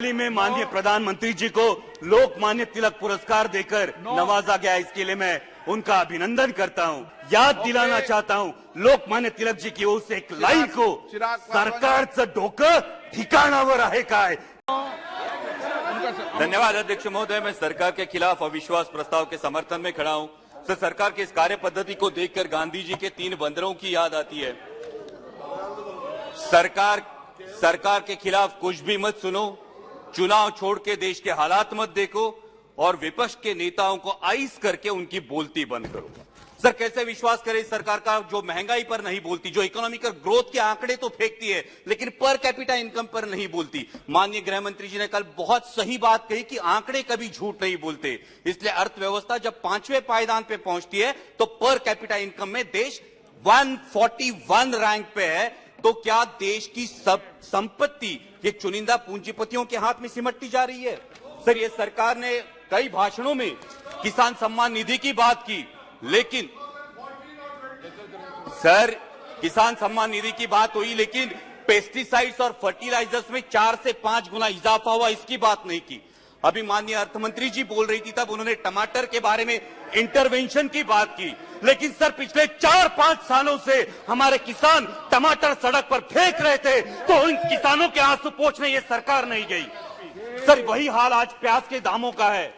दिल्ली में माननीय प्रधानमंत्री जी को लोकमान्य तिलक पुरस्कार देकर नवाजा गया, इसके लिए मैं उनका अभिनंदन करता हूं। याद दिलाना चाहता हूं लोकमान्य तिलक जी की ओर से एक लाइन को, सरकारचं डोकं ठिकाणावर आहे काय। धन्यवाद अध्यक्ष महोदय। मैं सरकार के खिलाफ अविश्वास प्रस्ताव के समर्थन में खड़ा हूं। सर, सरकार की इस कार्य पद्धति को देखकर गांधी जी के 3 बंदरों की याद आती है। सरकार के खिलाफ कुछ भी मत सुनो, चुनाव छोड़ के देश के हालात मत देखो और विपक्ष के नेताओं को आइस करके उनकी बोलती बंद करो। सर, कैसे विश्वास करें इस सरकार का जो महंगाई पर नहीं बोलती, जो इकोनॉमिकल ग्रोथ के आंकड़े तो फेंकती है लेकिन पर कैपिटा इनकम पर नहीं बोलती। माननीय गृह मंत्री जी ने कल बहुत सही बात कही कि आंकड़े कभी झूठ नहीं बोलते। इसलिए अर्थव्यवस्था जब 5वें पायदान पे पहुंचती है तो पर कैपिटा इनकम में देश 141 रैंक पे है। तो क्या देश की सब संपत्ति ये चुनिंदा पूंजीपतियों के हाथ में सिमटती जा रही है? सर, ये सरकार ने कई भाषणों में किसान सम्मान निधि की बात की, लेकिन सर किसान सम्मान निधि की बात हुई लेकिन पेस्टिसाइड्स और फर्टिलाइजर्स में 4 से 5 गुना इजाफा हुआ, इसकी बात नहीं की। अभी माननीय अर्थमंत्री जी बोल रही थी तब उन्होंने टमाटर के बारे में इंटरवेंशन की बात की, लेकिन सर पिछले 4-5 सालों से हमारे किसान टमाटर सड़क पर फेंक रहे थे तो इन किसानों के आंसू पोंछने ये सरकार नहीं गई। सर, वही हाल आज प्याज के दामों का है।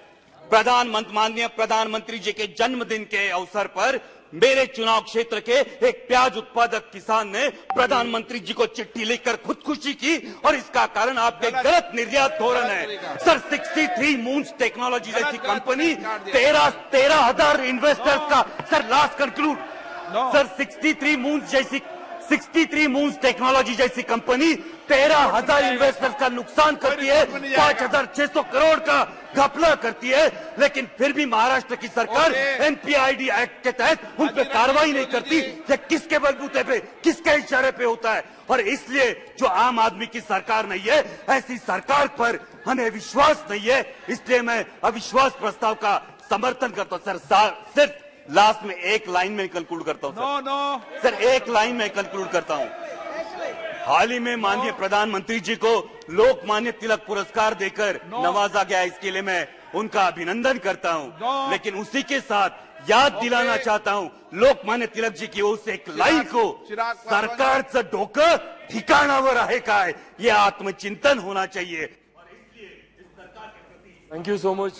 माननीय प्रधानमंत्री जी के जन्मदिन के अवसर पर मेरे चुनाव क्षेत्र के एक प्याज उत्पादक किसान ने प्रधानमंत्री जी को चिट्ठी लिखकर खुदकुशी की और इसका कारण आपके गलत निर्यात धोरण है। सर, 63 मून्स टेक्नोलॉजी जैसी कंपनी 13,000 इन्वेस्टर्स का, sir last conclude, sir 63 moons technology जैसी कंपनी 13,000 इन्वेस्टर्स का नुकसान करती है, 5,600 करोड़ का घपला करती है, लेकिन फिर भी महाराष्ट्र की सरकार एनपीआईडी एक्ट के तहत उन पर कार्रवाई नहीं करती। ये किसके बलबूते पे, किसके इशारे पे होता है? और इसलिए जो आम आदमी की सरकार नहीं है, ऐसी सरकार पर हमें विश्वास नहीं है, इसलिए मैं अविश्वास प्रस्ताव का समर्थन करता हूं। सर, सिर्फ लास्ट में एक लाइन में कंक्लूड करता हूं। सर, एक लाइन में कंक्लूड करता हूं। हाल ही में माननीय प्रधानमंत्री जी को लोकमान्य तिलक पुरस्कार देकर नवाजा गया, इसके लिए मैं उनका अभिनंदन करता हूं। लेकिन उसी के साथ याद दिलाना चाहता हूं लोकमान्य तिलक जी की ओर से एक लाइन को, सरकारचं डोकं ठिकाणावर आहे काय, ये आत्मचिंतन होना चाहिए। Thank you so much.